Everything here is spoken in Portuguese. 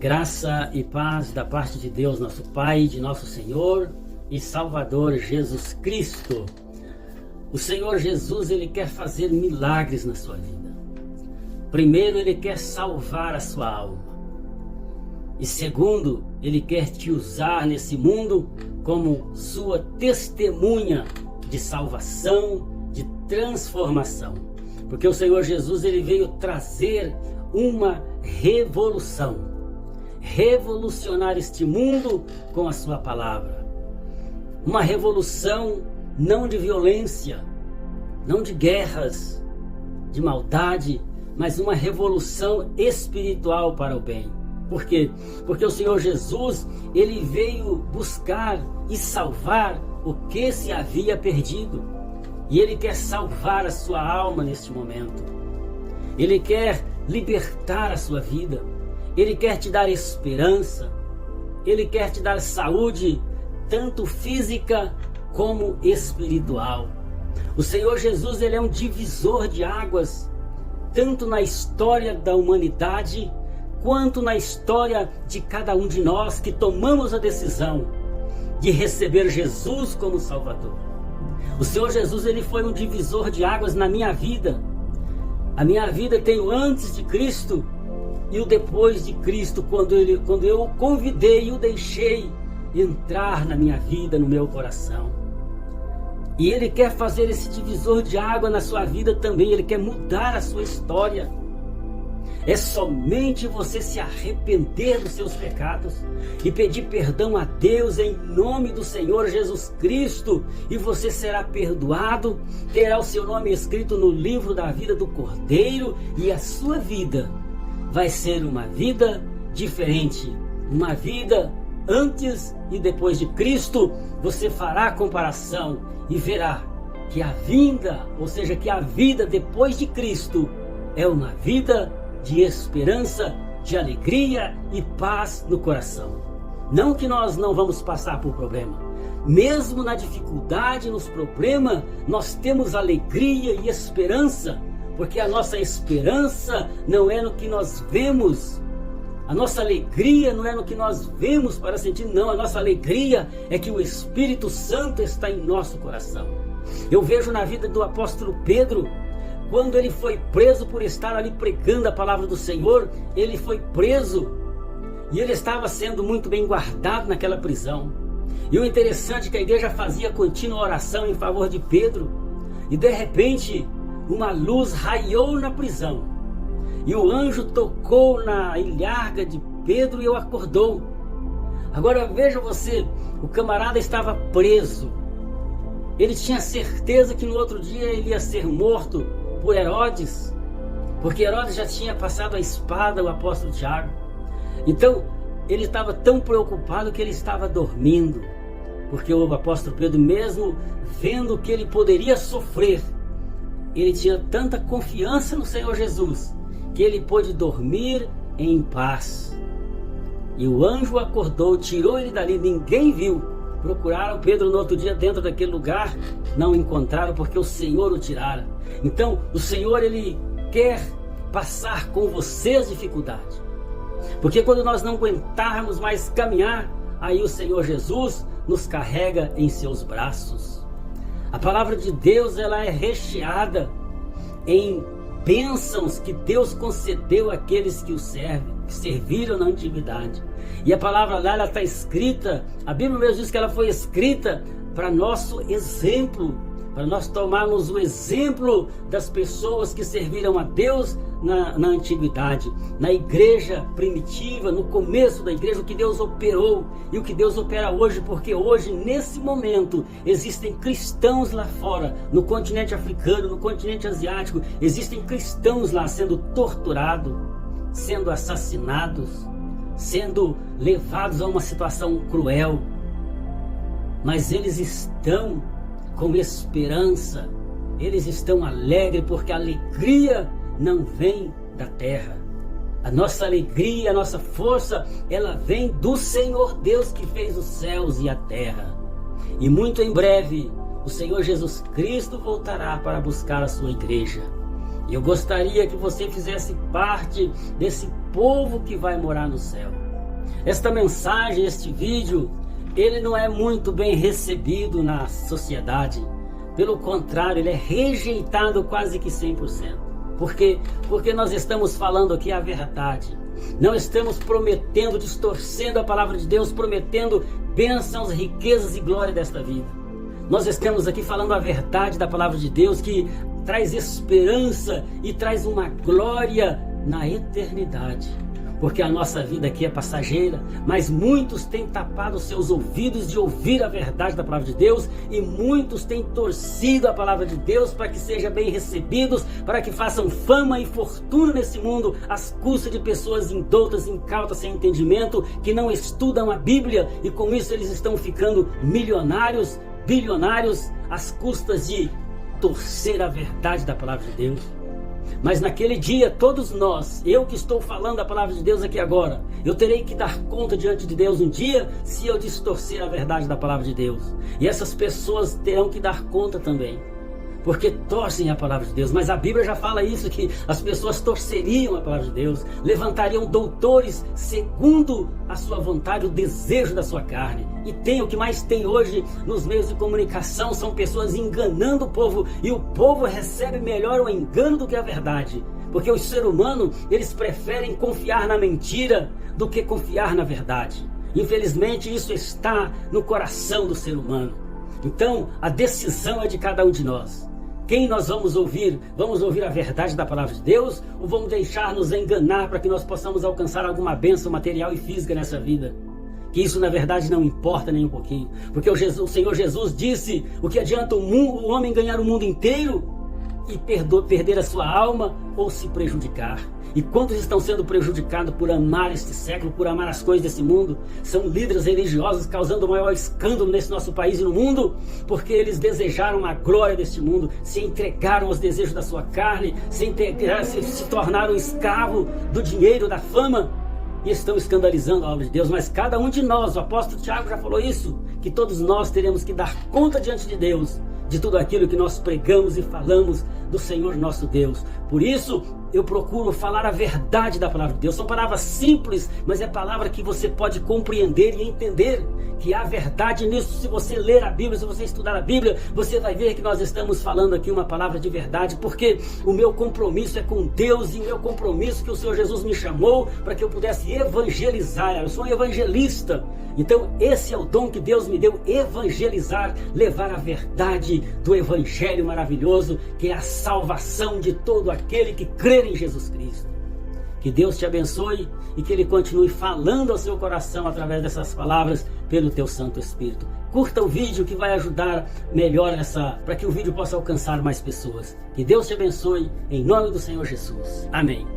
Graça e paz da parte de Deus, nosso Pai, de nosso Senhor e Salvador Jesus Cristo. O Senhor Jesus, Ele quer fazer milagres na sua vida. Primeiro, Ele quer salvar a sua alma. E segundo, Ele quer te usar nesse mundo como sua testemunha de salvação, de transformação. Porque o Senhor Jesus, Ele veio trazer uma revolução. Revolucionar este mundo com a sua palavra. Uma revolução não de violência, não de guerras, de maldade, mas uma revolução espiritual para o bem. Por quê? Porque o Senhor Jesus, Ele veio buscar e salvar o que se havia perdido. E Ele quer salvar a sua alma neste momento. Ele quer libertar a sua vida. Ele quer te dar esperança, Ele quer te dar saúde, tanto física como espiritual. O Senhor Jesus, Ele é um divisor de águas, tanto na história da humanidade, quanto na história de cada um de nós que tomamos a decisão de receber Jesus como Salvador. O Senhor Jesus, Ele foi um divisor de águas na minha vida. A minha vida tem o antes de Cristo e o depois de Cristo, quando eu o convidei e o deixei entrar na minha vida, no meu coração. E Ele quer fazer esse divisor de água na sua vida também. Ele quer mudar a sua história. É somente você se arrepender dos seus pecados e pedir perdão a Deus em nome do Senhor Jesus Cristo, e você será perdoado, terá o seu nome escrito no livro da vida do Cordeiro, e a sua vida vai ser uma vida diferente, uma vida antes e depois de Cristo. Você fará a comparação e verá que a vinda, ou seja, que a vida depois de Cristo é uma vida de esperança, de alegria e paz no coração. Não que nós não vamos passar por problema. Mesmo na dificuldade, nos problemas, nós temos alegria e esperança, porque a nossa esperança não é no que nós vemos. A nossa alegria não é no que nós vemos para sentir, não. A nossa alegria é que o Espírito Santo está em nosso coração. Eu vejo na vida do apóstolo Pedro, quando ele foi preso por estar ali pregando a palavra do Senhor, ele foi preso e ele estava sendo muito bem guardado naquela prisão. E o interessante é que a igreja fazia contínua oração em favor de Pedro, e de repente uma luz raiou na prisão, e o anjo tocou na ilharga de Pedro e o acordou. Agora veja você, o camarada estava preso, ele tinha certeza que no outro dia ele ia ser morto por Herodes, porque Herodes já tinha passado a espada ao apóstolo Tiago. Então ele estava tão preocupado que ele estava dormindo, porque o apóstolo Pedro, mesmo vendo que ele poderia sofrer, ele tinha tanta confiança no Senhor Jesus, que ele pôde dormir em paz. E o anjo acordou, tirou ele dali, ninguém viu. Procuraram Pedro no outro dia dentro daquele lugar, não encontraram, porque o Senhor o tirara. Então o Senhor, Ele quer passar com você as dificuldades, porque quando nós não aguentarmos mais caminhar, aí o Senhor Jesus nos carrega em seus braços. A palavra de Deus, ela é recheada em bênçãos que Deus concedeu àqueles que o servem, que serviram na antiguidade. E a palavra lá, ela está escrita, a Bíblia mesmo diz que ela foi escrita para nosso exemplo, para nós tomarmos o exemplo das pessoas que serviram a Deus na antiguidade, na igreja primitiva, no começo da igreja, o que Deus operou e o que Deus opera hoje, porque hoje, nesse momento, existem cristãos lá fora, no continente africano, no continente asiático, existem cristãos lá sendo torturados, sendo assassinados, sendo levados a uma situação cruel, mas eles estão com esperança, eles estão alegres, porque a alegria não vem da terra. A nossa alegria, a nossa força, ela vem do Senhor Deus, que fez os céus e a terra. E muito em breve o Senhor Jesus Cristo voltará para buscar a sua igreja. E eu gostaria que você fizesse parte desse povo que vai morar no céu. Esta mensagem, este vídeo, ele não é muito bem recebido na sociedade. Pelo contrário, ele é rejeitado quase que 100%. Por quê? Porque nós estamos falando aqui a verdade. Não estamos prometendo, distorcendo a palavra de Deus, prometendo bênçãos, riquezas e glória desta vida. Nós estamos aqui falando a verdade da palavra de Deus, que traz esperança e traz uma glória na eternidade. Porque a nossa vida aqui é passageira, mas muitos têm tapado seus ouvidos de ouvir a verdade da palavra de Deus, e muitos têm torcido a palavra de Deus para que sejam bem recebidos, para que façam fama e fortuna nesse mundo, às custas de pessoas indoutas, incautas, sem entendimento, que não estudam a Bíblia, e com isso eles estão ficando milionários, bilionários, às custas de torcer a verdade da palavra de Deus. Mas naquele dia, todos nós, eu que estou falando a palavra de Deus aqui agora, eu terei que dar conta diante de Deus um dia, se eu distorcer a verdade da palavra de Deus. E essas pessoas terão que dar conta também, porque torcem a palavra de Deus. Mas a Bíblia já fala isso, que as pessoas torceriam a palavra de Deus, levantariam doutores segundo a sua vontade, o desejo da sua carne. E tem o que mais tem hoje nos meios de comunicação, são pessoas enganando o povo, e o povo recebe melhor o engano do que a verdade. Porque o ser humano, eles preferem confiar na mentira do que confiar na verdade. Infelizmente isso está no coração do ser humano. Então a decisão é de cada um de nós. Quem nós vamos ouvir? Vamos ouvir a verdade da palavra de Deus, ou vamos deixar nos enganar para que nós possamos alcançar alguma bênção material e física nessa vida? Que isso na verdade não importa nem um pouquinho. Porque o Senhor Jesus disse: o que adianta o homem ganhar o mundo inteiro e perder a sua alma ou se prejudicar? E quantos estão sendo prejudicados por amar este século, por amar as coisas desse mundo? São líderes religiosos causando o maior escândalo nesse nosso país e no mundo, porque eles desejaram a glória deste mundo, se entregaram aos desejos da sua carne, se tornaram escravo do dinheiro, da fama, e estão escandalizando a obra de Deus. Mas cada um de nós, o apóstolo Tiago já falou isso, que todos nós teremos que dar conta diante de Deus de tudo aquilo que nós pregamos e falamos do Senhor nosso Deus. Por isso eu procuro falar a verdade da palavra de Deus. São palavras simples, mas é palavra que você pode compreender e entender que há verdade nisso. Se você ler a Bíblia, se você estudar a Bíblia, você vai ver que nós estamos falando aqui uma palavra de verdade, porque o meu compromisso é com Deus, e o meu compromisso que o Senhor Jesus me chamou para que eu pudesse evangelizar. Eu sou um evangelista. Então esse é o dom que Deus me deu, evangelizar, levar a verdade do evangelho maravilhoso, que é a salvação de todo aquele que crer em Jesus Cristo. Que Deus te abençoe e que Ele continue falando ao seu coração através dessas palavras pelo teu Santo Espírito. Curta o vídeo, que vai ajudar melhor para que o vídeo possa alcançar mais pessoas. Que Deus te abençoe em nome do Senhor Jesus. Amém.